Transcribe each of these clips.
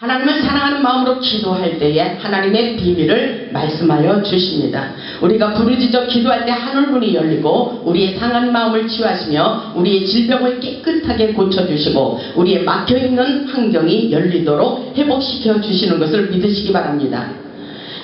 하나님을 사랑하는 마음으로 기도할 때에 하나님의 비밀을 말씀하여 주십니다. 우리가 부르짖어 기도할 때 하늘문이 열리고 우리의 상한 마음을 치유하시며 우리의 질병을 깨끗하게 고쳐주시고 우리의 막혀있는 환경이 열리도록 회복시켜 주시는 것을 믿으시기 바랍니다.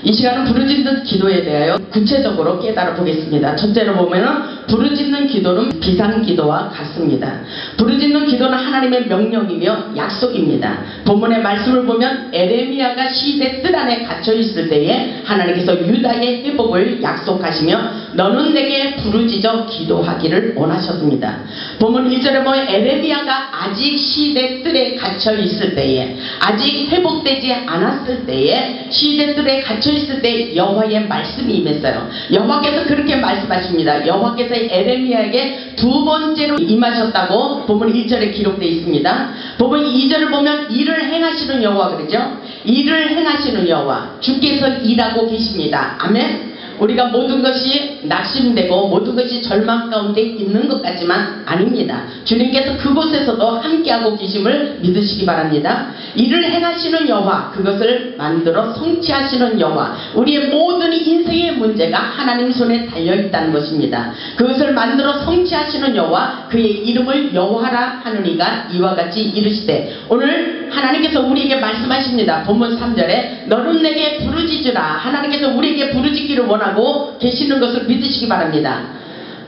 이 시간은 부르짖는 기도에 대하여 구체적으로 깨달아 보겠습니다. 첫째로 보면 부르짖는 기도는 비상기도와 같습니다. 부르짖는 기도는 하나님의 명령이며 약속입니다. 본문의 말씀을 보면 에레미야가 시대 뜰 안에 갇혀 있을 때에 하나님께서 유다의 회복을 약속하시며 너는 내게 부르짖어 기도하기를 원하셨습니다. 본문 1절에 보면 에레미야가 아직 시대 뜰에 갇혀 있을 때에 아직 회복되지 않았을 때에 시대 뜰에 갇혀 있을 때 여호와의 말씀이 임했어요. 여호와께서 그렇게 말씀하십니다. 여호와께서 에레미야에게 두 번째로 임하셨다고 본문 1절에 기록되어 있습니다. 본문 2절을 보면 일을 행하시는 여호와 그러죠. 일을 행하시는 여호와 주께서 일하고 계십니다. 아멘. 우리가 모든 것이 낙심되고 모든 것이 절망 가운데 있는 것 같지만 아닙니다. 주님께서 그곳에서도 함께하고 계심을 믿으시기 바랍니다. 일을 행하시는 여호와, 그것을 만들어 성취하시는 여호와, 우리의 모든 인생의 문제가 하나님 손에 달려있다는 것입니다. 그것을 만들어 성취하시는 여호와, 그의 이름을 여호와라 하느니가 이와 같이 이르시되, 오늘 하나님께서 우리에게 말씀하십니다. 본문 3절에 너는 내게 부르짖으라. 하나님께서 우리에게 부르짖기를 원하고 계시는 것을 믿으시기 바랍니다.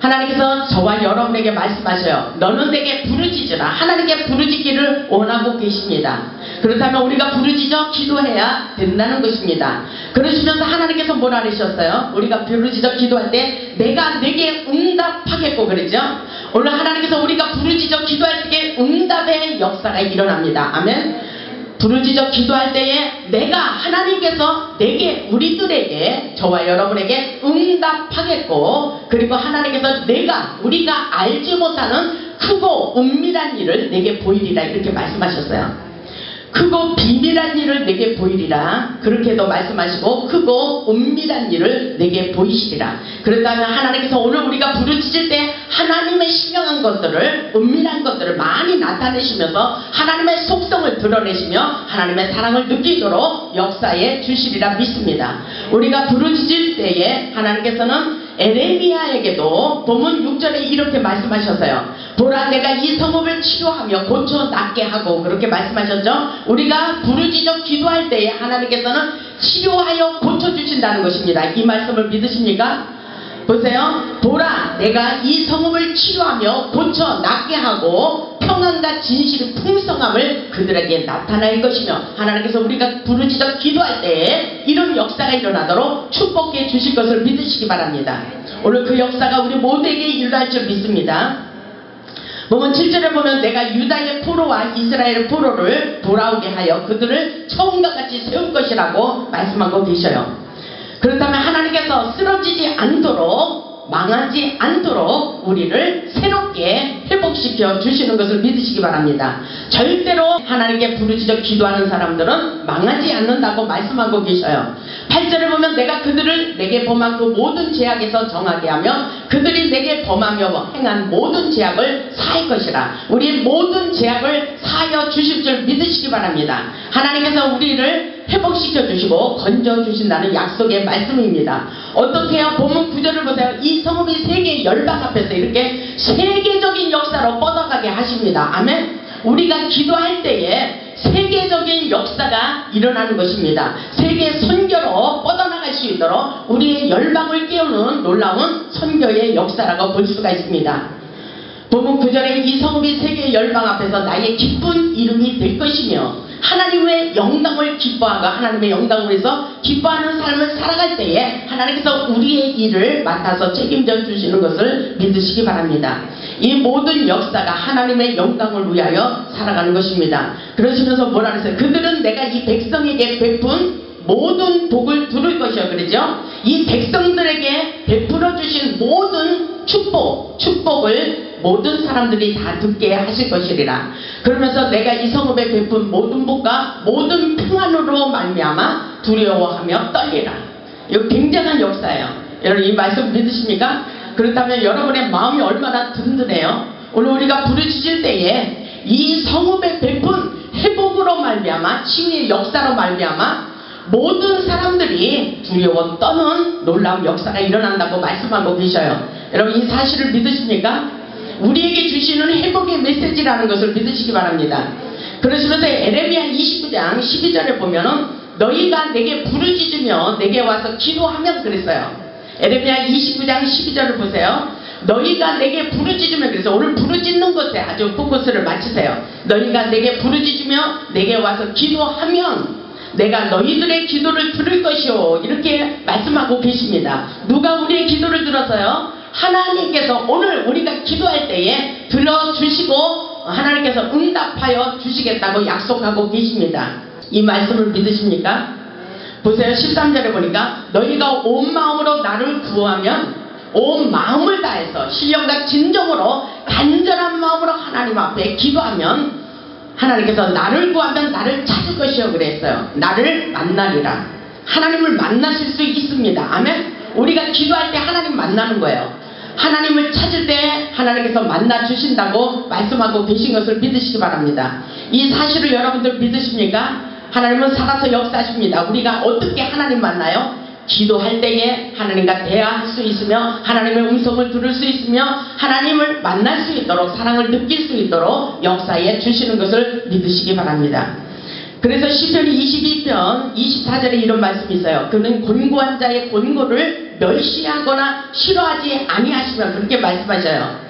하나님께서 저와 여러분에게 말씀하셔요. 너는 내게 부르짖으라. 하나님께 부르짖기를 원하고 계십니다. 그렇다면 우리가 부르짖어 기도해야 된다는 것입니다. 그러시면서 하나님께서 뭐라 그러셨어요? 우리가 부르짖어 기도할 때 내가 내게 응답하겠고 그러죠. 오늘 하나님께서 우리가 부르짖어 기도할 때 응답의 역사가 일어납니다. 아멘. 부르짖어 기도할 때에 내가 하나님께서 내게 우리들에게 저와 여러분에게 응답하겠고, 그리고 하나님께서 우리가 알지 못하는 크고 은밀한 일을 내게 보이리라 이렇게 말씀하셨어요. 크고 비밀한 일을 내게 보이리라 그렇게도 말씀하시고 크고 은밀한 일을 내게 보이시리라. 그렇다면 하나님께서 오늘 우리가 부르짖을 때 하나님의 신령한 것들을, 은밀한 것들을 많이 나타내시면서 하나님의 속성을 드러내시며 하나님의 사랑을 느끼도록 역사해 주시리라 믿습니다. 우리가 부르짖을 때에 하나님께서는 에레미야에게도 본문 6절에 이렇게 말씀하셨어요. 보라, 내가 이 성읍을 치료하며 고쳐 낫게 하고 그렇게 말씀하셨죠. 우리가 부르짖어 기도할 때에 하나님께서는 치료하여 고쳐주신다는 것입니다. 이 말씀을 믿으십니까? 보세요. 보라, 내가 이 성읍을 치료하며 고쳐 낫게 하고 평안과 진실의 풍성함을 그들에게 나타낼 것이며, 하나님께서 우리가 부르짖어 기도할 때에 이런 역사가 일어나도록 축복해 주실 것을 믿으시기 바랍니다. 오늘 그 역사가 우리 모두에게 일어날 줄 믿습니다. 보면 7절에 보면 내가 유다의 포로와 이스라엘의 포로를 돌아오게 하여 그들을 처음과 같이 세울 것이라고 말씀하고 계셔요. 그렇다면 하나님께서 쓰러지지 않도록, 망하지 않도록 우리를 새롭게 회복시켜 주시는 것을 믿으시기 바랍니다. 절대로 하나님께 부르짖어 기도하는 사람들은 망하지 않는다고 말씀하고 계셔요. 8절에 보면 내가 그들을 내게 범한 그 모든 죄악에서 정하게 하며 그들이 내게 범하며 행한 모든 죄악을 사할 것이라. 우리 모든 죄악을 사하여 주실 줄 믿으시기 바랍니다. 하나님께서 우리를 회복시켜 주시고 건져 주신다는 약속의 말씀입니다. 어떻게 해요? 본문 9절을 보세요. 이 성읍이 세계 열방 앞에서 이렇게 세계적인 역사로 뻗어가게 하십니다. 아멘. 우리가 기도할 때에 세계적인 역사가 일어나는 것입니다. 세계 선교로 뻗어나갈 수 있도록 우리의 열방을 깨우는 놀라운 선교의 역사라고 볼 수가 있습니다. 본문 9절에 이 성읍이 세계 열방 앞에서 나의 기쁜 이름이 될 것이며, 하나님의 영광을 기뻐하고 하나님의 영광을 위해서 기뻐하는 삶을 살아갈 때에 하나님께서 우리의 일을 맡아서 책임져 주시는 것을 믿으시기 바랍니다. 이 모든 역사가 하나님의 영광을 위하여 살아가는 것입니다. 그러시면서 뭐라 그랬어요? 그들은 내가 이 백성에게 베푼 모든 복을 두를 것이요 그러죠. 이 백성들에게 베풀어 주신 모든 축복을 모든 사람들이 다 듣게 하실 것이리라. 그러면서 내가 이 성읍에 베푼 모든 복과 모든 평안으로 말미암아 두려워하며 떨리라. 이거 굉장한 역사예요. 여러분 이 말씀 믿으십니까? 그렇다면 여러분의 마음이 얼마나 든든해요. 오늘 우리가 부르짖을 때에 이 성읍에 베푼 회복으로 말미암아 치유의 역사로 말미암아 모든 사람들이 두려워 떠는 놀라운 역사가 일어난다고 말씀하고 계셔요. 여러분 이 사실을 믿으십니까? 우리에게 주시는 회복의 메시지라는 것을 믿으시기 바랍니다. 그러시면서 에레미야 29장 12절에 보면은 너희가 내게 부르짖으며 내게 와서 기도하면 그랬어요. 에레미야 29장 12절을 보세요. 너희가 내게 부르짖으며 그래서 오늘 부르짖는 것에 아주 포커스를 맞추세요. 너희가 내게 부르짖으며 내게 와서 기도하면 내가 너희들의 기도를 들을 것이요 이렇게 말씀하고 계십니다. 누가 우리의 기도를 들었어요? 하나님께서 오늘 우리가 기도할 때에 들어주시고 하나님께서 응답하여 주시겠다고 약속하고 계십니다. 이 말씀을 믿으십니까? 보세요. 13절에 보니까 너희가 온 마음으로 나를 구하면 온 마음을 다해서 신령과 진정으로 간절한 마음으로 하나님 앞에 기도하면 하나님께서 나를 구하면 나를 찾을 것이요 그랬어요. 나를 만나리라. 하나님을 만나실 수 있습니다. 아멘. 우리가 기도할 때 하나님 만나는 거예요. 하나님을 찾을 때 하나님께서 만나 주신다고 말씀하고 계신 것을 믿으시기 바랍니다. 이 사실을 여러분들 믿으십니까? 하나님은 살아서 역사하십니다. 우리가 어떻게 하나님 만나요? 기도할 때에 하나님과 대화할 수 있으며 하나님의 음성을 들을 수 있으며 하나님을 만날 수 있도록 사랑을 느낄 수 있도록 역사해 주시는 것을 믿으시기 바랍니다. 그래서 시편 22편 24절에 이런 말씀이 있어요. 그는 곤고한 자의 곤고를 멸시하거나 싫어하지 아니하시며 그렇게 말씀하셔요.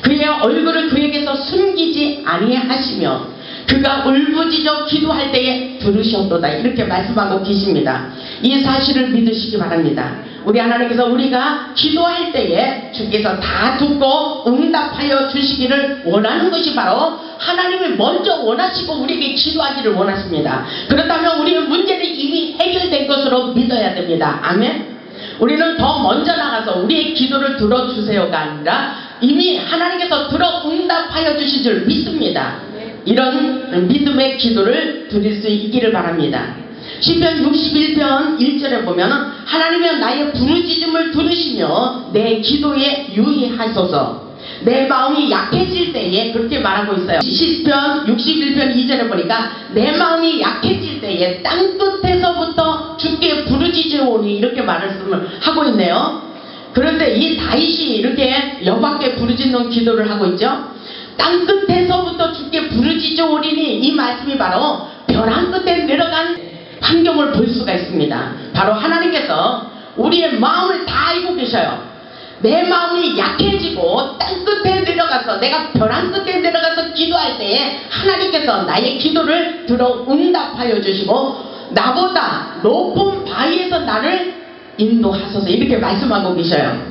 그의 얼굴을 그에게서 숨기지 아니하시며 그가 울부짖어 기도할 때에 들으셨도다 이렇게 말씀하고 계십니다. 이 사실을 믿으시기 바랍니다. 우리 하나님께서 우리가 기도할 때에 주께서 다 듣고 응답하여 주시기를 원하는 것이 바로 하나님을 먼저 원하시고 우리에게 기도하기를 원하십니다. 그렇다면 우리의 문제는 이미 해결된 것으로 믿어야 됩니다. 아멘. 우리는 더 먼저 나가서 우리의 기도를 들어주세요가 아니라 이미 하나님께서 들어 응답하여 주신 줄 믿습니다. 이런 믿음의 기도를 드릴 수 있기를 바랍니다. 시편 61편 1절에 보면 하나님이여 나의 부르짖음을 들으시며 내 기도에 유의하소서. 내 마음이 약해질 때에 그렇게 말하고 있어요. 시편 61편 2절에 보니까 내 마음이 약해질 때에 땅끝에서부터 주께 부르짖으오니 이렇게 말씀을 하고 있네요. 그런데 이 다윗이 이렇게 여호와께 부르짖는 기도를 하고 있죠. 땅끝에서부터 주께 부르짖으오리니 이 말씀이 바로 벼랑 끝에 내려간 환경을 볼 수가 있습니다. 바로 하나님께서 우리의 마음을 다 알고 계셔요. 내 마음이 약해지고 땅끝에 내려가서 내가 벼랑 끝에 내려가서 기도할 때에 하나님께서 나의 기도를 들어 응답하여 주시고 나보다 높은 바위에서 나를 인도하소서 이렇게 말씀하고 계셔요.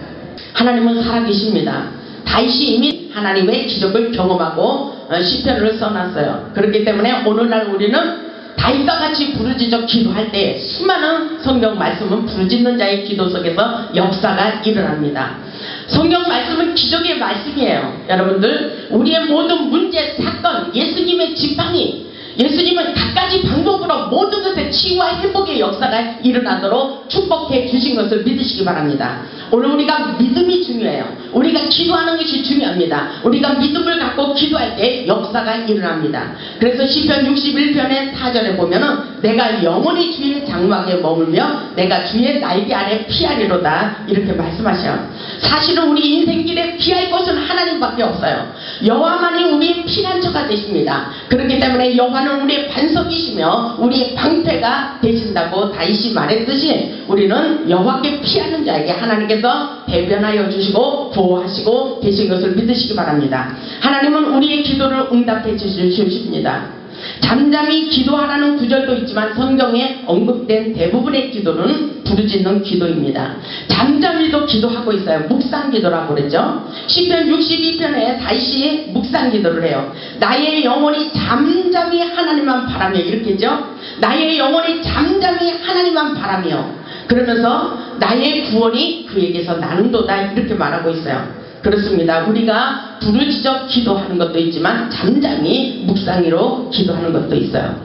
하나님은 살아계십니다. 다윗이 이미 하나님의 기적을 경험하고 시편을 써놨어요. 그렇기 때문에 오늘날 우리는 다윗과 같이 부르짖어 기도할 때 수많은 성경 말씀은 부르짖는 자의 기도 속에서 역사가 일어납니다. 성경 말씀은 기적의 말씀이에요. 여러분들 우리의 모든 문제, 사건, 예수님의 지팡이 예수님은 갖가지 방법으로 모든 것에 치유와 회복의 역사가 일어나도록 축복해 주신 것을 믿으시기 바랍니다. 오늘 우리가 믿음이 중요해요. 우리가 기도하는 것이 중요합니다. 우리가 믿음을 갖고 기도할 때 역사가 일어납니다. 그래서 시편 61편의 4절에 보면은 내가 영원히 주의 장막에 머물며 내가 주의 날개 아래 피하리로다 이렇게 말씀하셔요. 사실은 우리 인생길에 피할 것은 하나님밖에 없어요. 여호와만이 우리의 피난처가 되십니다. 그렇기 때문에 여호와는 우리의 반석이시며 우리의 방패가 되신다고 다윗이 말했듯이 우리는 여호와께 피하는 자에게 하나님께서 대변하여 주시고 보호하시고 계신 것을 믿으시기 바랍니다. 하나님은 우리의 기도를 응답해 주십니다. 잠잠히 기도하라는 구절도 있지만 성경에 언급된 대부분의 기도는 부르짖는 기도입니다. 잠잠히도 기도하고 있어요. 묵상 기도라고 그랬죠. 시편 62편에 다윗이 묵상 기도를 해요. 나의 영혼이 잠잠히 하나님만 바라며 이렇게죠. 나의 영혼이 잠잠히 하나님만 바라며 그러면서 나의 구원이 그에게서 나는도다 이렇게 말하고 있어요. 그렇습니다. 우리가 부르짖어 기도하는 것도 있지만 잠잠히 묵상으로 기도하는 것도 있어요.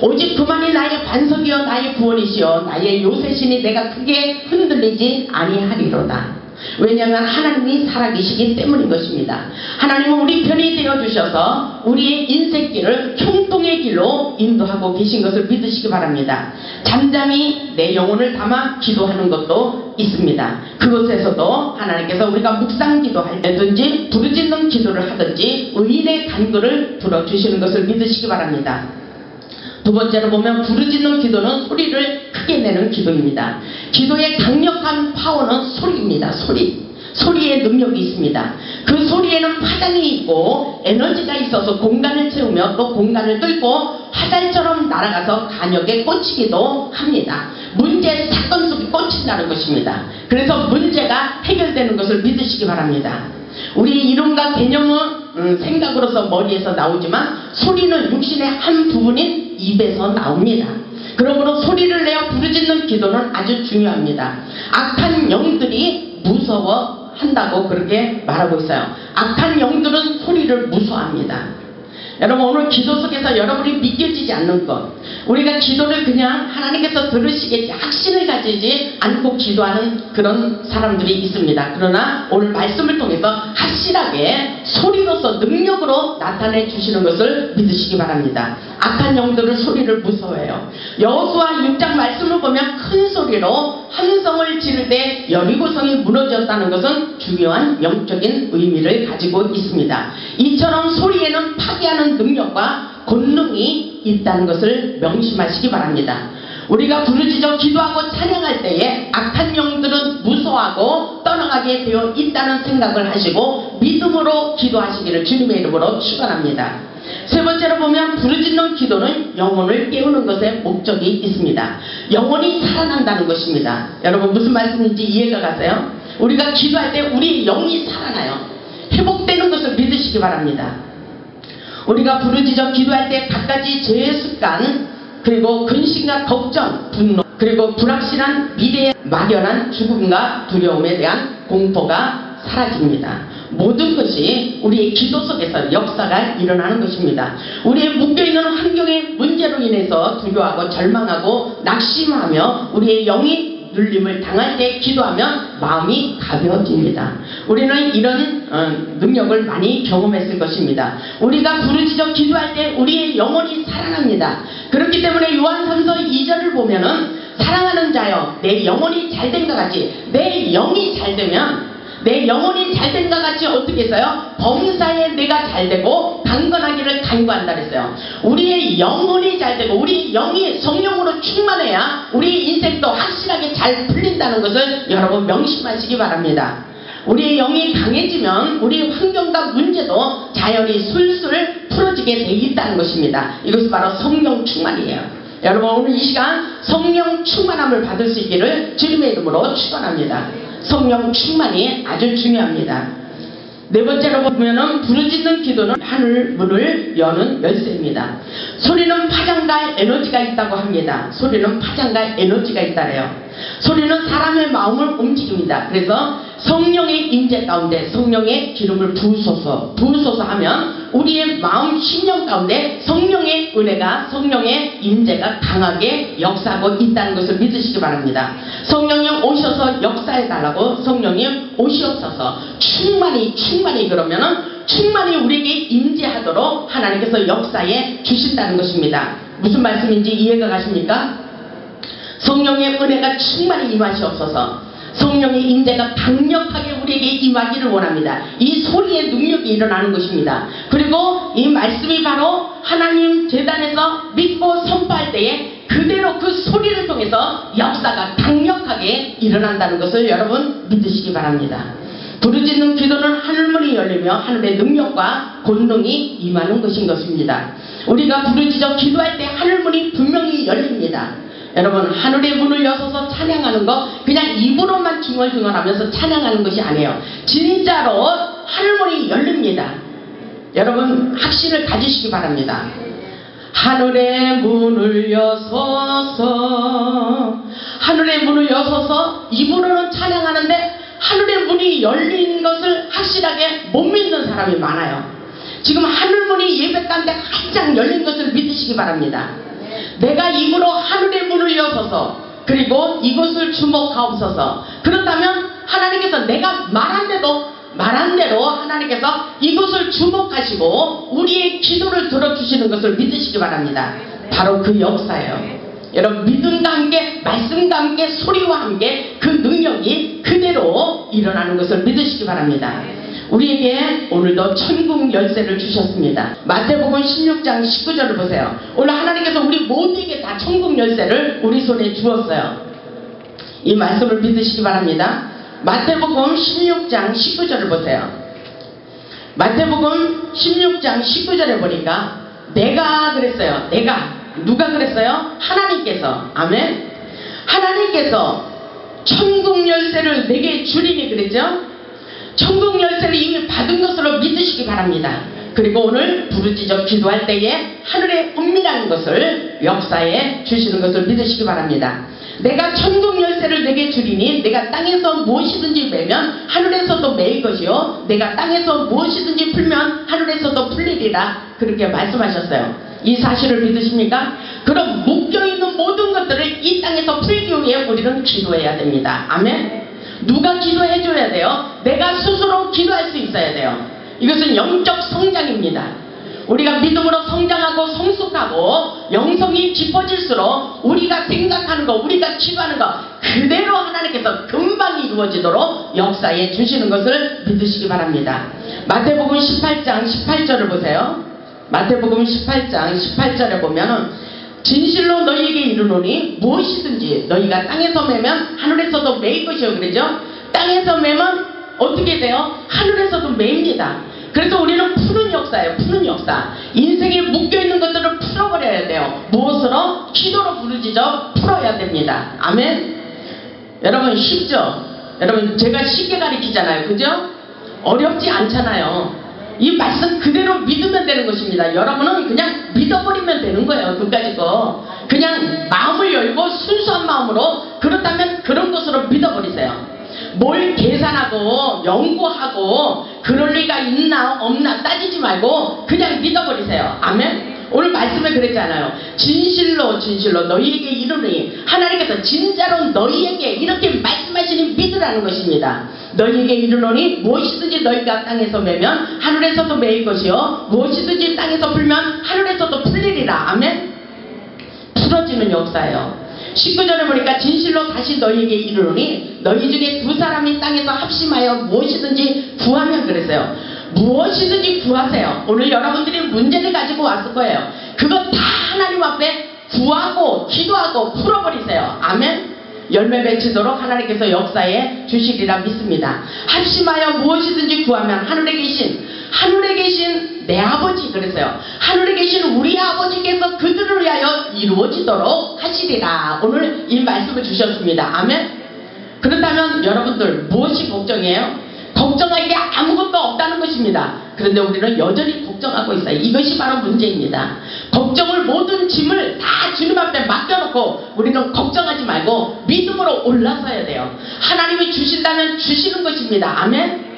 오직 그만이 나의 반석이요 나의 구원이시요 나의 요새시니 내가 크게 흔들리지 아니하리로다. 왜냐하면 하나님이 살아계시기 때문인 것입니다. 하나님은 우리 편이 되어주셔서 우리의 인생길을 형통의 길로 인도하고 계신 것을 믿으시기 바랍니다. 잠잠히 내 영혼을 담아 기도하는 것도 있습니다. 그것에서도 하나님께서 우리가 묵상 기도할 때든지 부르짖는 기도를 하든지 의인의 간구를 들어주시는 것을 믿으시기 바랍니다. 두 번째로 보면 부르짖는 기도는 소리를 크게 내는 기도입니다. 기도의 강력한 파워는 소리입니다. 소리의 능력이 있습니다. 그 소리에는 파장이 있고 에너지가 있어서 공간을 채우며 또 공간을 뚫고 화살처럼 날아가서 간역에 꽂히기도 합니다. 문제 사건 속에 꽂힌다는 것입니다. 그래서 문제가 해결되는 것을 믿으시기 바랍니다. 우리 이론과 개념은 생각으로서 머리에서 나오지만 소리는 육신의 한 부분인 입에서 나옵니다. 그러므로 소리를 내어 부르짖는 기도는 아주 중요합니다. 악한 영들이 무서워한다고 그렇게 말하고 있어요. 악한 영들은 소리를 무서워합니다. 여러분, 오늘 기도 속에서 여러분이 믿겨지지 않는 것, 우리가 기도를 그냥 하나님께서 들으시겠지 확신을 가지지 않고 기도하는 그런 사람들이 있습니다. 그러나 오늘 말씀을 통해서 확실하게 소리로서 능력으로 나타내 주시는 것을 믿으시기 바랍니다. 악한 영들은 소리를 무서워해요. 여호수아 6장 말씀을 보면 큰 소리로 함성을 지를 때 여리고성이 무너졌다는 것은 중요한 영적인 의미를 가지고 있습니다. 이처럼 소리에는 파괴하는 능력과 권능이 있다는 것을 명심하시기 바랍니다. 우리가 부르짖어 기도하고 찬양할 때에 악한 영들은 무서워하고 떠나가게 되어 있다는 생각을 하시고 믿음으로 기도하시기를 주님의 이름으로 축원합니다. 세 번째로 보면 부르짖는 기도는 영혼을 깨우는 것에 목적이 있습니다. 영혼이 살아난다는 것입니다. 여러분, 무슨 말씀인지 이해가 가세요? 우리가 기도할 때 우리 영이 살아나요. 회복되는 것을 믿으시기 바랍니다. 우리가 부르짖어 기도할 때 갖가지 죄의 습관, 그리고 근심과 걱정, 분노, 그리고 불확실한 미래에 막연한 죽음과 두려움에 대한 공포가 사라집니다. 모든 것이 우리의 기도 속에서 역사가 일어나는 것입니다. 우리의 묶여있는 환경의 문제로 인해서 두려워하고 절망하고 낙심하며 우리의 영이 눌림을 당할 때 기도하면 마음이 가벼워집니다. 우리는 이런 능력을 많이 경험했을 것입니다. 우리가 부르짖어 기도할 때 우리의 영혼이 살아납니다. 그렇기 때문에 요한 3서 2절을 보면은 사랑하는 자여 내 영혼이 잘된 것 같이, 내 영이 잘되면 내 영혼이 잘된 것 같이 어떻게 했어요? 범사에 내가 잘되고 강건하기를 간구한다 그랬어요. 우리의 영혼이 잘되고 우리 영이 성령으로 충만해야 우리 인생도 확실하게 잘 풀린다는 것을 여러분 명심하시기 바랍니다. 우리의 영이 강해지면 우리 환경과 문제도 자연히 술술 풀어지게 돼 있다는 것입니다. 이것이 바로 성령 충만이에요. 여러분, 오늘 이 시간 성령 충만함을 받을 수 있기를 주님의 이름으로 축원합니다. 성령 충만이 아주 중요합니다. 네 번째로 보면은 부르짖는 기도는 하늘 문을 여는 열쇠입니다. 소리는 파장과 에너지가 있다고 합니다. 소리는 파장과 에너지가 있다래요. 소리는 사람의 마음을 움직입니다. 그래서 성령의 임재 가운데 성령의 기름을 부으소서 하면 우리의 마음 심령 가운데 성령의 은혜가, 성령의 임재가 강하게 역사하고 있다는 것을 믿으시기 바랍니다. 성령님 오셔서 역사해달라고, 성령님 오시옵소서 충만히 그러면은 충만히 우리에게 임재하도록 하나님께서 역사해 주신다는 것입니다. 무슨 말씀인지 이해가 가십니까? 성령의 은혜가 충만히 임하시옵소서. 성령의 임재가 강력하게 우리에게 임하기를 원합니다. 이 소리의 능력이 일어나는 것입니다. 그리고 이 말씀이 바로 하나님 제단에서 믿고 선포할 때에 그대로 그 소리를 통해서 역사가 강력하게 일어난다는 것을 여러분 믿으시기 바랍니다. 부르짖는 기도는 하늘문이 열리며 하늘의 능력과 권능이 임하는 것인 것입니다. 우리가 부르짖어 기도할 때 하늘문이 분명히 열립니다. 여러분, 하늘의 문을 여서서 찬양하는 거 그냥 입으로만 중얼중얼하면서 찬양하는 것이 아니에요. 진짜로 하늘문이 열립니다. 여러분, 확신을 가지시기 바랍니다. 하늘의 문을 여서서, 하늘의 문을 여서서 입으로는 찬양하는데 하늘의 문이 열린 것을 확실하게 못 믿는 사람이 많아요. 지금 하늘문이 예배 가운데 가장 열린 것을 믿으시기 바랍니다. 내가 입으로 하늘의 문을 여서서 그리고 이곳을 주목하옵소서, 그렇다면 하나님께서 내가 말한 대로 하나님께서 이것을 주목하시고 우리의 기도를 들어주시는 것을 믿으시기 바랍니다. 바로 그 역사예요. 여러분, 믿음과 함께 말씀과 함께 소리와 함께 그 능력이 그대로 일어나는 것을 믿으시기 바랍니다. 우리에게 오늘도 천국 열쇠를 주셨습니다. 마태복음 16장 19절을 보세요. 오늘 하나님께서 우리 모두에게 다 천국 열쇠를 우리 손에 주었어요. 이 말씀을 믿으시기 바랍니다. 마태복음 16장 19절을 보세요. 마태복음 16장 19절에 보니까 내가 그랬어요. 누가 그랬어요? 하나님께서. 아멘. 하나님께서 천국 열쇠를 내게 주리니 그랬죠? 천국 열쇠를 이미 받은 것으로 믿으시기 바랍니다. 그리고 오늘 부르짖어 기도할 때에 하늘의 은밀한 것을 역사에 주시는 것을 믿으시기 바랍니다. 내가 천국 열쇠를 내게 주리니 내가 땅에서 무엇이든지 매면 하늘에서도 매일 것이요 내가 땅에서 무엇이든지 풀면 하늘에서도 풀리리라 그렇게 말씀하셨어요. 이 사실을 믿으십니까? 그럼 묶여있는 모든 것들을 이 땅에서 풀기 위해 우리는 기도해야 됩니다. 아멘. 누가 기도해줘야 돼요? 내가 스스로 기도할 수 있어야 돼요. 이것은 영적 성장입니다. 우리가 믿음으로 성장하고 성숙하고 영성이 깊어질수록 우리가 생각하는 거, 우리가 기도하는 거 그대로 하나님께서 금방 이루어지도록 역사에 주시는 것을 믿으시기 바랍니다. 마태복음 18장 18절을 보세요. 마태복음 18장 18절에 보면은 진실로 너희에게 이르노니 무엇이든지 너희가 땅에서 매면 하늘에서도 매일 것이요 그러죠. 땅에서 매면 어떻게 돼요? 하늘에서도 매입니다. 그래서 우리는 푸는 역사예요. 푸는 역사. 인생에 묶여있는 것들을 풀어버려야 돼요. 무엇으로? 기도로 부르짖어 풀어야 됩니다. 아멘. 여러분 쉽죠? 여러분 제가 쉽게 가르치잖아요. 그죠? 어렵지 않잖아요. 이 말씀 그대로 믿으면 되는 것입니다. 여러분은 그냥 믿어버리면 되는 거예요. 그까짓 거. 그냥 마음을 열고 순수한 마음으로 그렇다면 그런 것으로 믿어버리세요. 뭘 계산하고 연구하고 그럴 리가 있나 없나 따지지 말고 그냥 믿어버리세요. 아멘. 오늘 말씀에 그랬잖아요. 진실로 너희에게 이르노니 하나님께서 진짜로 너희에게 이렇게 말씀하시니 믿으라는 것입니다. 너희에게 이르노니 무엇이든지 너희가 땅에서 매면 하늘에서도 매일 것이요 무엇이든지 땅에서 풀면 하늘에서도 풀리리라. 아멘. 풀어지는 역사예요. 19절에 보니까 진실로 다시 너희에게 이르노니 너희 중에 두 사람이 땅에서 합심하여 무엇이든지 구하면 그랬어요. 무엇이든지 구하세요. 오늘 여러분들이 문제를 가지고 왔을 거예요. 그거 다 하나님 앞에 구하고 기도하고 풀어버리세요. 아멘. 열매 맺히도록 하나님께서 역사에 주시리라 믿습니다. 합심하여 무엇이든지 구하면 하늘에 계신 내 아버지 그랬어요. 하늘에 계신 우리 아버지께서 그들을 위하여 이루어지도록 하시리라. 오늘 이 말씀을 주셨습니다. 아멘. 그렇다면 여러분들 무엇이 걱정이에요? 걱정할 게 아무것도 없다는 것입니다. 그런데 우리는 여전히 걱정하고 있어요. 이것이 바로 문제입니다. 걱정을 모든 짐을 다 주님 앞에 맡겨놓고 우리는 걱정하지 말고 믿음으로 올라서야 돼요. 하나님이 주신다면 주시는 것입니다. 아멘.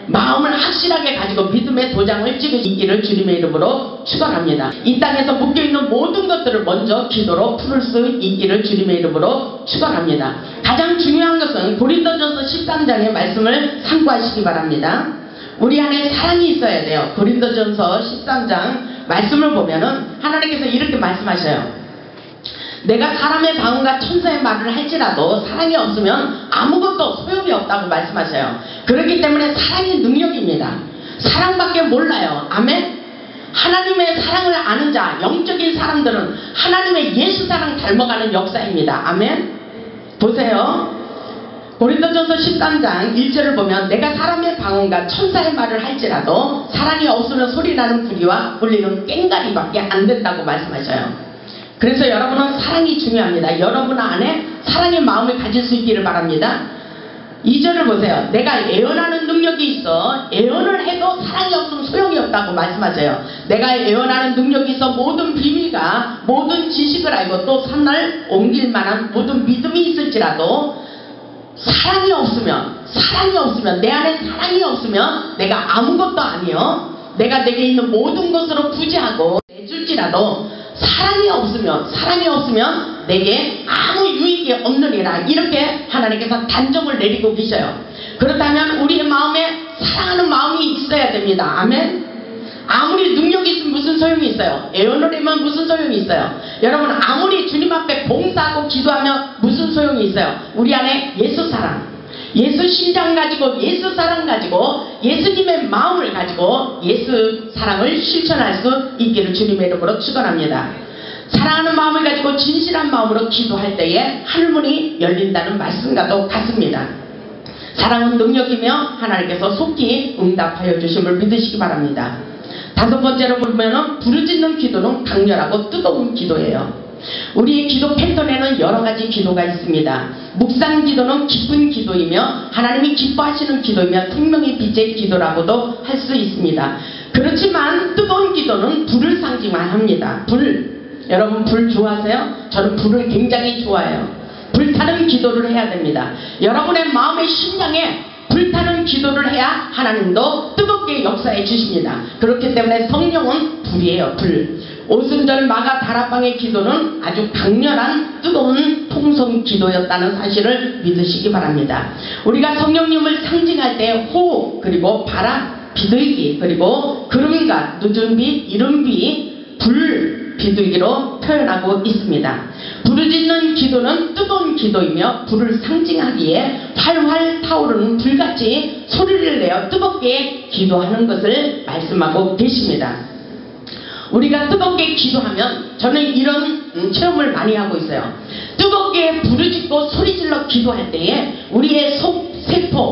마음을 확실하게 가지고 믿음의 도장을 찍으시기를 주님의 이름으로 축원합니다. 이 땅에서 묶여있는 모든 것들을 먼저 기도로 풀을 수 있기를 주님의 이름으로 축원합니다. 가장 중요한 것은 고린도전서 13장의 말씀을 참고하시기 바랍니다. 우리 안에 사랑이 있어야 돼요. 고린도전서 13장 말씀을 보면은 하나님께서 이렇게 말씀하셔요. 내가 사람의 방언과 천사의 말을 할지라도 사랑이 없으면 아무것도 소용이 없다고 말씀하셔요. 그렇기 때문에 사랑이 능력입니다. 사랑밖에 몰라요. 아멘. 하나님의 사랑을 아는 자, 영적인 사람들은 하나님의 예수 사랑 닮아가는 역사입니다. 아멘. 보세요. 고린도전서 13장 1절을 보면 내가 사람의 방언과 천사의 말을 할지라도 사랑이 없으면 소리나는 구리와 울리는 꽹과리밖에 안 된다고 말씀하셔요. 그래서 여러분은 사랑이 중요합니다. 여러분 안에 사랑의 마음을 가질 수 있기를 바랍니다. 2절을 보세요. 내가 애언하는 능력이 있어 애언을 해도 사랑이 없으면 소용이 없다고 말씀하세요. 내가 애언하는 능력이 있어 모든 비밀과 모든 지식을 알고 또 산을 옮길 만한 모든 믿음이 있을지라도 사랑이 없으면 내 안에 사랑이 없으면 내가 아무것도 아니요. 내가 내게 있는 모든 것으로 부지하고 내줄지라도 사랑이 없으면 내게 아무 유익이 없느니라. 이렇게 하나님께서 단정을 내리고 계셔요. 그렇다면 우리의 마음에 사랑하는 마음이 있어야 됩니다. 아멘. 아무리 능력이 있으면 무슨 소용이 있어요? 애원을 하면 무슨 소용이 있어요? 여러분, 아무리 주님 앞에 봉사하고 기도하면 무슨 소용이 있어요? 우리 안에 예수 사랑, 예수 심장 가지고, 예수 사랑 가지고, 예수님의 마음을 가지고 예수 사랑을 실천할 수 있기를 주님의 이름으로 축원합니다. 사랑하는 마음을 가지고 진실한 마음으로 기도할 때에 하늘문이 열린다는 말씀과도 같습니다. 사랑은 능력이며 하나님께서 속히 응답하여 주심을 믿으시기 바랍니다. 다섯 번째로 보면은 부르짖는 기도는 강렬하고 뜨거운 기도예요. 우리의 기도 패턴에는 여러 가지 기도가 있습니다. 묵상 기도는 기쁜 기도이며 하나님이 기뻐하시는 기도이며 생명의 빛의 기도라고도 할 수 있습니다. 그렇지만 뜨거운 기도는 불을 상징합니다. 불. 여러분, 불 좋아하세요? 저는 불을 굉장히 좋아해요. 불타는 기도를 해야 됩니다. 여러분의 마음의 심장에 불타는 기도를 해야 하나님도 뜨겁게 역사해 주십니다. 그렇기 때문에 성령은 불이에요. 불. 오순절 마가 다락방의 기도는 아주 강렬한 뜨거운 통성 기도였다는 사실을 믿으시기 바랍니다. 우리가 성령님을 상징할 때 호흡, 그리고 바람, 비둘기, 그리고 구름과 늦은 비, 이른 비, 불, 비둘기로 표현하고 있습니다. 부르짖는 기도는 뜨거운 기도이며 불을 상징하기에 활활 타오르는 불같이 소리를 내어 뜨겁게 기도하는 것을 말씀하고 계십니다. 우리가 뜨겁게 기도하면, 저는 이런 체험을 많이 하고 있어요. 뜨겁게 부르짖고 소리질러 기도할 때에 우리의 세포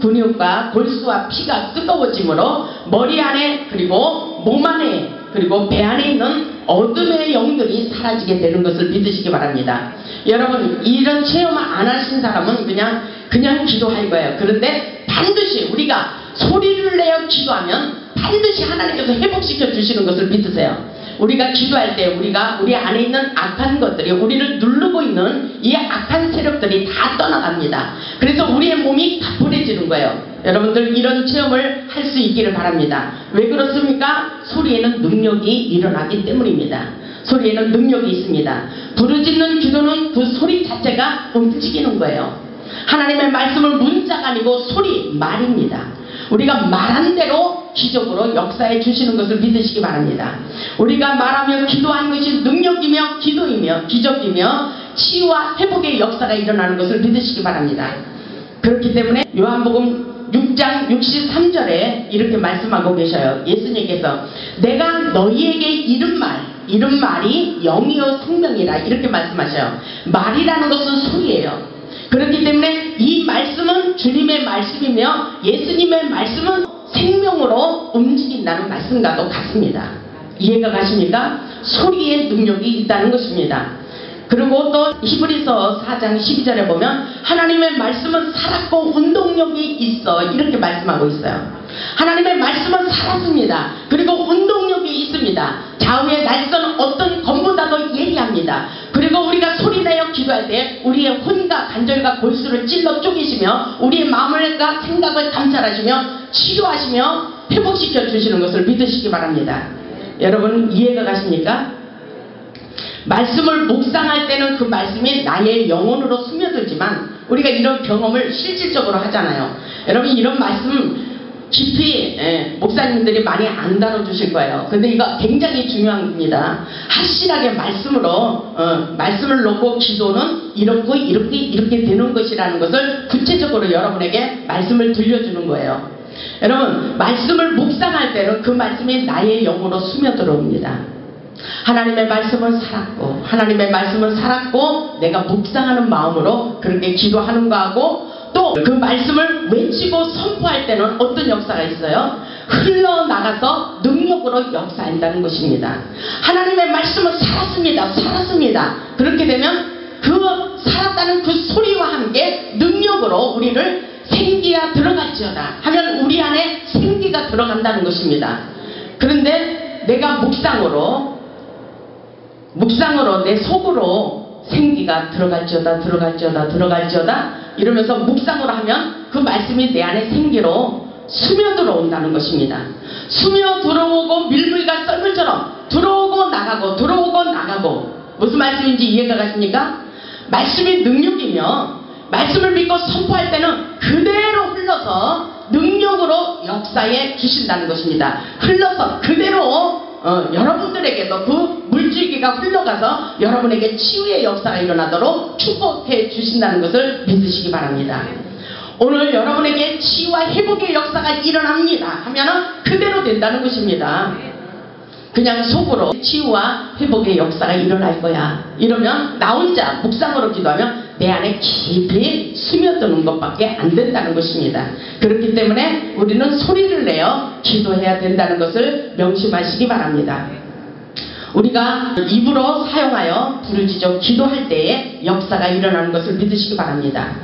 근육과 골수와 피가 뜨거워지므로 머리 안에, 그리고 몸 안에, 그리고 배 안에 있는 어둠의 영들이 사라지게 되는 것을 믿으시기 바랍니다. 여러분, 이런 체험을 안 하신 사람은 그냥 기도할 거예요. 그런데 반드시 우리가 소리를 내어 기도하면 반드시 하나님께서 회복시켜 주시는 것을 믿으세요. 우리가 기도할 때 우리 안에 있는 악한 것들이, 우리를 누르고 있는 이 악한 세력들이 다 떠나갑니다. 그래서 우리의 몸이 가뿐해지는 거예요. 여러분들 이런 체험을 할 수 있기를 바랍니다. 왜 그렇습니까? 소리에는 능력이 일어나기 때문입니다. 소리에는 능력이 있습니다. 부르짖는 기도는 그 소리 자체가 움직이는 거예요. 하나님의 말씀은 문자가 아니고 소리, 말입니다. 우리가 말한 대로 기적으로 역사해 주시는 것을 믿으시기 바랍니다. 우리가 말하며 기도하는 것이 능력이며 기도이며 기적이며 치유와 회복의 역사가 일어나는 것을 믿으시기 바랍니다. 그렇기 때문에 요한복음 6장 63절에 이렇게 말씀하고 계셔요. 예수님께서 내가 너희에게 이른 말이 영이요 생명이라, 이렇게 말씀하셔요. 말이라는 것은 소리예요. 그렇기 때문에 이 말씀은 주님의 말씀이며 예수님의 말씀은 생명으로 움직인다는 말씀과도 같습니다. 이해가 가십니까? 소리의 능력이 있다는 것입니다. 그리고 또 히브리서 4장 12절에 보면 하나님의 말씀은 살았고 운동력이 있어, 이렇게 말씀하고 있어요. 하나님의 말씀은 살았습니다. 그리고 운동력이 있습니다. 좌우의 날선 어떤 검보다도 예리합니다. 그리고 우리가 소리내어 기도할 때 우리의 혼과 관절과 골수를 찔러 쪼개시며 우리의 마음과 생각을 감찰하시며 치료하시며 회복시켜 주시는 것을 믿으시기 바랍니다. 여러분, 이해가 가십니까? 말씀을 묵상할 때는 그 말씀이 나의 영혼으로 스며들지만 우리가 이런 경험을 실질적으로 하잖아요. 여러분, 이런 말씀 깊이 목사님들이 많이 안 다뤄주실 거예요. 근데 이거 굉장히 중요한 겁니다. 확실하게 말씀을 놓고 기도는 이렇게 되는 것이라는 것을 구체적으로 여러분에게 말씀을 들려주는 거예요. 여러분, 말씀을 묵상할 때는 그 말씀이 나의 영으로 스며들어옵니다. 하나님의 말씀은 살았고 내가 묵상하는 마음으로 그렇게 기도하는 거하고, 또 그 말씀을 외치고 선포할 때는 어떤 역사가 있어요? 흘러나가서 능력으로 역사한다는 것입니다. 하나님의 말씀은 살았습니다. 그렇게 되면 그 살았다는 그 소리와 함께 능력으로 우리를 생기가 들어갈지어다 하면 우리 안에 생기가 들어간다는 것입니다. 그런데 내가 묵상으로 내 속으로 생기가 들어갈지어다 이러면서 묵상으로 하면 그 말씀이 내 안에 생기로 스며들어 온다는 것입니다. 스며들어오고 밀물과 썰물처럼 들어오고 나가고 무슨 말씀인지 이해가 가십니까? 말씀이 능력이며 말씀을 믿고 선포할 때는 그대로 흘러서 능력으로 역사에 주신다는 것입니다. 흘러서 그대로 여러분들에게도 그 물줄기가 흘러가서 여러분에게 치유의 역사가 일어나도록 축복해 주신다는 것을 믿으시기 바랍니다. 오늘 여러분에게 치유와 회복의 역사가 일어납니다 하면은 그대로 된다는 것입니다. 그냥 속으로 치유와 회복의 역사가 일어날 거야 이러면 나 혼자 묵상으로 기도하면 내 안에 깊이 스며드는 것밖에 안 된다는 것입니다. 그렇기 때문에 우리는 소리를 내어 기도해야 된다는 것을 명심하시기 바랍니다. 우리가 입으로 사용하여 부르짖어 기도할 때에 역사가 일어나는 것을 믿으시기 바랍니다.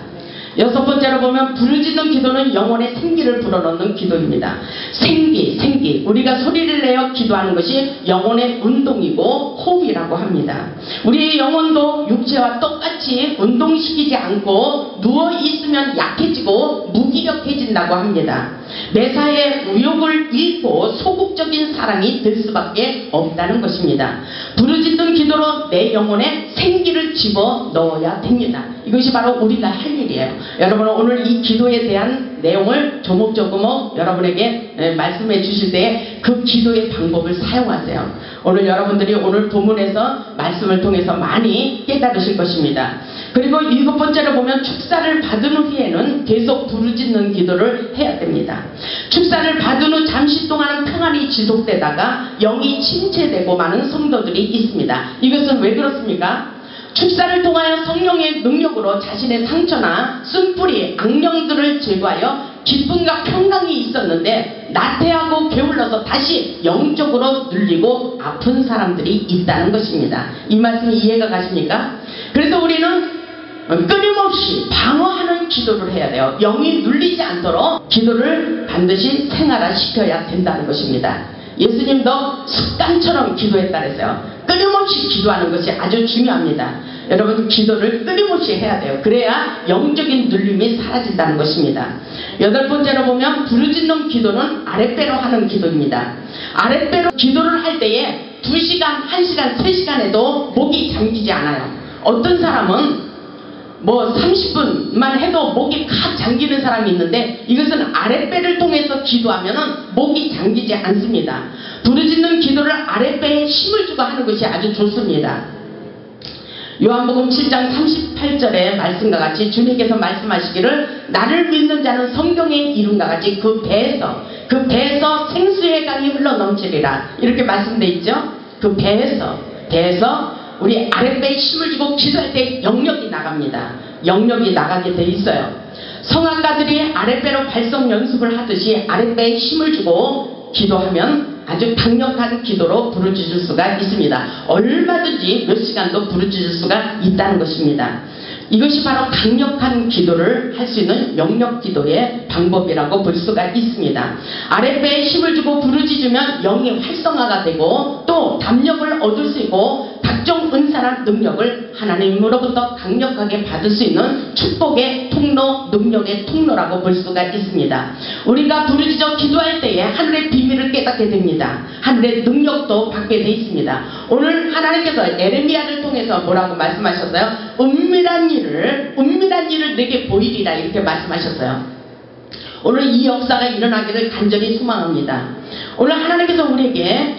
여섯 번째로 보면 부르짖는 기도는 영혼의 생기를 불어넣는 기도입니다. 생기. 우리가 소리를 내어 기도하는 것이 영혼의 운동이고 호흡이라고 합니다. 우리의 영혼도 육체와 똑같이 운동시키지 않고 누워있으면 약해지고 무기력해진다고 합니다. 매사에 의욕을 잃고 소극적인 사람이 될 수밖에 없다는 것입니다. 부르짖는 기도로 내 영혼에 생기를 집어넣어야 됩니다. 이것이 바로 우리가 할 일이에요. 여러분은 오늘 이 기도에 대한 내용을 조목조목 여러분에게 말씀해 주실 때 그 기도의 방법을 사용하세요. 오늘 여러분들이 오늘 본문에서 말씀을 통해서 많이 깨달으실 것입니다. 그리고 일곱 번째로 보면 축사를 받은 후에는 계속 부르짖는 기도를 해야 됩니다. 축사를 받은 후 잠시 동안은 평안이 지속되다가 영이 침체되고 마는 성도들이 있습니다. 이것은 왜 그렇습니까? 축사를 통하여 성령의 능력으로 자신의 상처나 쓴뿌리, 악령들을 제거하여 기쁨과 평강이 있었는데 나태하고 게을러서 다시 영적으로 눌리고 아픈 사람들이 있다는 것입니다. 이 말씀이 이해가 가십니까? 그래서 우리는 끊임없이 방어하는 기도를 해야 돼요. 영이 눌리지 않도록 기도를 반드시 생활화시켜야 된다는 것입니다. 예수님도 습관처럼 기도했다 그랬어요. 끊임없이 기도하는 것이 아주 중요합니다. 여러분 기도를 끊임없이 해야 돼요. 그래야 영적인 눌림이 사라진다는 것입니다. 여덟 번째로 보면 부르짖는 기도는 아랫배로 하는 기도입니다. 아랫배로 기도를 할 때에 2시간, 1시간, 3시간에도 목이 잠기지 않아요. 어떤 사람은 뭐 30분만 해도 목이 칵 잠기는 사람이 있는데 이것은 아랫배를 통해서 기도하면은 목이 잠기지 않습니다. 부르짖는 기도를 아랫배에 힘을 주고 하는 것이 아주 좋습니다. 요한복음 7장 38절의 말씀과 같이 주님께서 말씀하시기를 나를 믿는 자는 성경의 이름과 같이 그 배에서 생수의 강이 흘러넘치리라 이렇게 말씀되어 있죠. 그 배에서 우리 아랫배에 힘을 주고 기도할 때 영역이 나갑니다. 영역이 나가게 돼 있어요. 성악가들이 아랫배로 발성 연습을 하듯이 아랫배에 힘을 주고 기도하면 아주 강력한 기도로 부르짖을 수가 있습니다. 얼마든지 몇 시간도 부르짖을 수가 있다는 것입니다. 이것이 바로 강력한 기도를 할 수 있는 영역 기도의 방법이라고 볼 수가 있습니다. 아랫배에 힘을 주고 부르짖으면 영이 활성화가 되고 또 담력을 얻을 수 있고 각종 은사나 능력을 하나님으로부터 강력하게 받을 수 있는 축복의 통로, 능력의 통로라고 볼 수가 있습니다. 우리가 부르짖어 기도할 때에 하늘의 비밀을 깨닫게 됩니다. 하늘의 능력도 받게 돼 있습니다. 오늘 하나님께서 에레미야를 통해서 뭐라고 말씀하셨어요? 은밀한 일을 내게 보이리라 이렇게 말씀하셨어요. 오늘 이 역사가 일어나기를 간절히 소망합니다. 오늘 하나님께서 우리에게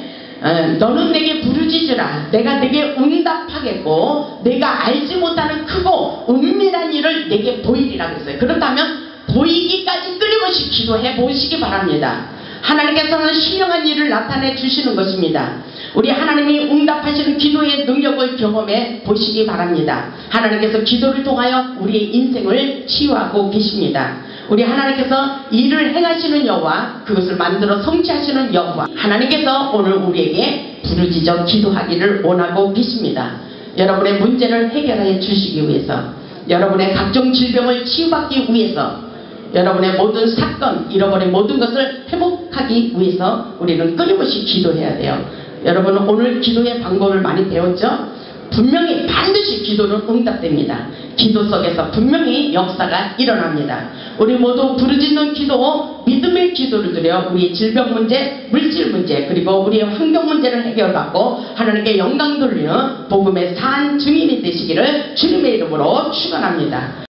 너는 내게 부르짖으라 내가 내게 응답하겠고 내가 알지 못하는 크고 은밀한 일을 내게 보이리라 그랬어요. 그렇다면 보이기까지 끊임없이 기도해 보시기 바랍니다. 하나님께서는 신령한 일을 나타내 주시는 것입니다. 우리 하나님이 응답하시는 기도의 능력을 경험해 보시기 바랍니다. 하나님께서 기도를 통하여 우리의 인생을 치유하고 계십니다. 우리 하나님께서 일을 행하시는 여호와 그것을 만들어 성취하시는 여호와 하나님께서 오늘 우리에게 부르짖어 기도하기를 원하고 계십니다. 여러분의 문제를 해결해 주시기 위해서 여러분의 각종 질병을 치유받기 위해서 여러분의 모든 사건 잃어버린 모든 것을 회복하기 위해서 우리는 끊임없이 기도해야 돼요. 여러분은 오늘 기도의 방법을 많이 배웠죠? 분명히 반드시 기도는 응답됩니다. 기도 속에서 분명히 역사가 일어납니다. 우리 모두 부르짖는 기도, 믿음의 기도를 드려 우리의 질병 문제, 물질 문제, 그리고 우리의 환경 문제를 해결받고 하나님께 영광 돌리는 복음의 산 증인이 되시기를 주님의 이름으로 축원합니다.